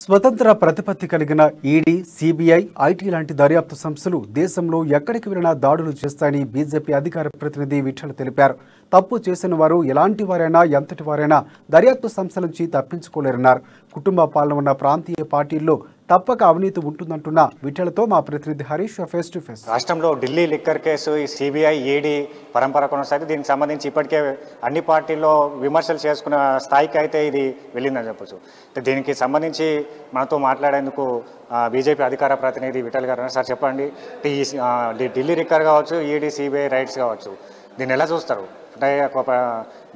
స్వతంత్ర ప్రతిపత్తి కలిగిన ఈడీ, సిబిఐ, ఐటీ లాంటి దర్యాప్తు సంస్థలు దేశంలో ఎక్కడికి వెళ్ళినా దాడులు చేస్తాయని బీజేపీ అధికార ప్రతినిధి విఠల్ తెలిపారు. తప్పు చేసిన వారు ఎలాంటి వారైనా ఎంతటి వారైనా దర్యాప్తు సంస్థల నుంచి తప్పించుకోలేరన్నారు. కుటుంబ పాలన ఉన్న ప్రాంతీయ పార్టీల్లో తప్పక అవినీతి ఉంటుందంటున్న విఠలతో మా ప్రతినిధి హరీష్ ఫేస్ టు ఫేస్. రాష్ట్రంలో ఢిల్లీ లిక్కర్ కేసు, ఈ సిబిఐ, ఈడీ పరంపర కొనసాగి దీనికి సంబంధించి ఇప్పటికే అన్ని పార్టీల్లో విమర్శలు చేసుకున్న స్థాయికి అయితే ఇది వెళ్ళిందని చెప్పచ్చు. దీనికి సంబంధించి మనతో మాట్లాడేందుకు బీజేపీ అధికార ప్రతినిధి విఠల్ గారు. సార్ చెప్పండి, ఈ ఢిల్లీ లిక్కర్ కావచ్చు, ఈడీ, సిబిఐ రైట్స్ కావచ్చు, దీన్ని ఎలా చూస్తారు? అంటే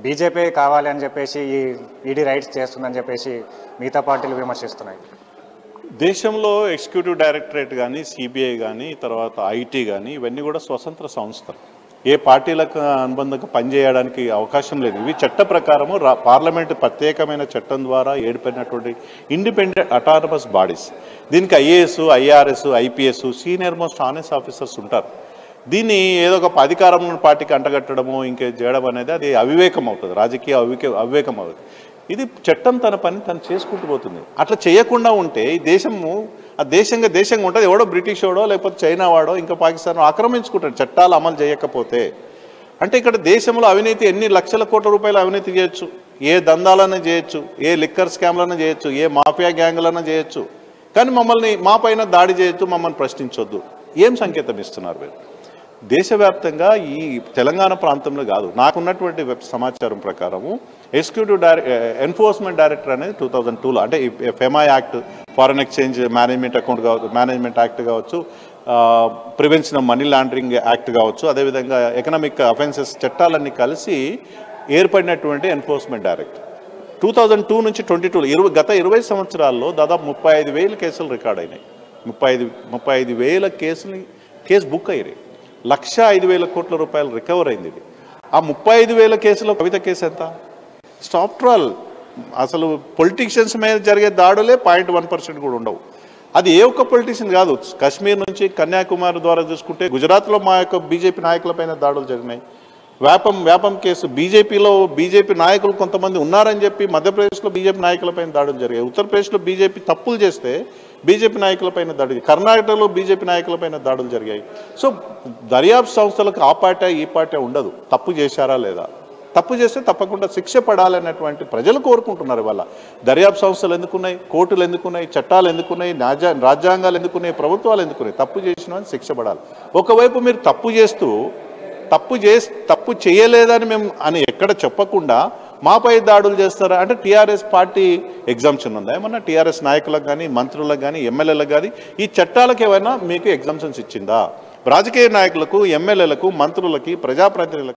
బీజేపీ కావాలి అని చెప్పేసి ఈ ఈడీ రైట్స్ చేస్తుందని చెప్పేసి మిగతా పార్టీలు విమర్శిస్తున్నాయి. దేశంలో ఎగ్జిక్యూటివ్ డైరెక్టరేట్ కానీ, సిబిఐ కానీ, తర్వాత ఐటీ కానీ ఇవన్నీ కూడా స్వతంత్ర సంస్థలు. ఏ పార్టీలకు అనుబంధంగా పనిచేయడానికి అవకాశం లేదు. ఇవి చట్ట ప్రకారము పార్లమెంటు ప్రత్యేకమైన చట్టం ద్వారా ఏర్పడినటువంటి ఇండిపెండెంట్ అటానమస్ బాడీస్. దీనికి IAS, IRS, IPS, senior most honest officers ఉంటారు. దీన్ని ఏదో ఒక అధికారం పార్టీకి అంటగట్టడము ఇంకే చేయడం అనేది అది అవివేకం అవుతుంది, రాజకీయ అవివేకం అవుతుంది. ఇది చట్టం తన పని తను చేసుకుంటూ పోతుంది. అట్లా చేయకుండా ఉంటే ఈ దేశము దేశంగా ఉంటుంది. ఎవడో బ్రిటిష్ వాడో లేకపోతే చైనా వాడో ఇంకా పాకిస్తాన్ ఆక్రమించుకుంటాడు చట్టాలు అమలు చేయకపోతే. అంటే ఇక్కడ దేశంలో అవినీతి ఎన్ని లక్షల కోట్ల రూపాయల అవినీతి చేయొచ్చు, ఏ దందాలన్నా చేయొచ్చు, ఏ లిక్కర్ స్కామ్లన్నా చేయొచ్చు, ఏ మాఫియా గ్యాంగులన్నా చేయొచ్చు. కానీ మా పైన దాడి చేయొచ్చు, మమ్మల్ని ప్రశ్నించొద్దు. ఏం సంకేతం ఇస్తున్నారు మీరు? దేశవ్యాప్తంగా ఈ తెలంగాణ ప్రాంతంలో కాదు, నాకున్నటువంటి సమాచారం ప్రకారము ఎగ్జిక్యూటివ్ ఎన్ఫోర్స్మెంట్ డైరెక్టర్ అనేది 2002లో, అంటే FEMA act, foreign exchange management act కావచ్చు, prevention of money laundering act కావచ్చు, అదేవిధంగా ఎకనామిక్ అఫెన్సెస్ చట్టాలన్నీ కలిసి ఏర్పడినటువంటి ఎన్ఫోర్స్మెంట్ డైరెక్టర్. 2002 నుంచి 2022 గత 20 సంవత్సరాల్లో దాదాపు 35,000 కేసులు రికార్డ్ అయినాయి. 35,000 కేసు బుక్ అయ్యాయి. 1,05,000 కోట్ల రూపాయలు రికవర్ అయింది. ఇది ఆ 35,000 కేసులో కవిత కేసు ఎంత? ఆఫ్టర్ ఆల్ అసలు పొలిటీషియన్స్ మీద జరిగే దాడులే 0.1% కూడా ఉండవు. అది ఏ ఒక్క పొలిటీషియన్ కాదు, కాశ్మీర్ నుంచి కన్యాకుమారి ద్వారా చూసుకుంటే గుజరాత్లో మా యొక్క బీజేపీ నాయకులపైన దాడులు జరిగినాయి. వ్యాపం కేసు బీజేపీ నాయకులు కొంతమంది ఉన్నారని చెప్పి మధ్యప్రదేశ్లో బీజేపీ నాయకులపైన దాడులు జరిగాయి. ఉత్తరప్రదేశ్లో బీజేపీ తప్పులు చేస్తే బీజేపీ నాయకులపైన దాడి, కర్ణాటకలో బీజేపీ నాయకులపైన దాడులు జరిగాయి. సో దర్యాప్తు సంస్థలకు ఆ పార్టీ ఈ పార్టీ ఉండదు. తప్పు చేశారా లేదా, తప్పు చేస్తే తప్పకుండా శిక్ష పడాలన్నటువంటి ప్రజలు కోరుకుంటున్నారు. వాళ్ళ దర్యాప్తు సంస్థలు ఎందుకున్నాయి, కోర్టులు ఎందుకున్నాయి, చట్టాలు ఎందుకున్నాయి, రాజ్యాంగాలు ఎందుకున్నాయి, ప్రభుత్వాలు ఎందుకున్నాయి? తప్పు చేసిన శిక్ష పడాలి. ఒకవైపు మీరు తప్పు చేయలేదని మేము అని ఎక్కడ చెప్పకుండా మాపై దాడులు చేస్తారా అంటే టీఆర్ఎస్ పార్టీ ఎగ్జామ్షన్ ఉందా? ఏమన్నా టీఆర్ఎస్ నాయకులకు కానీ, మంత్రులకు కానీ, ఎమ్మెల్యేలకు కానీ ఈ చట్టాలకు ఏమైనా మీకు ఎగ్జామ్షన్స్ ఇచ్చిందా? రాజకీయ నాయకులకు, ఎమ్మెల్యేలకు, మంత్రులకి, ప్రజాప్రతినిధులకు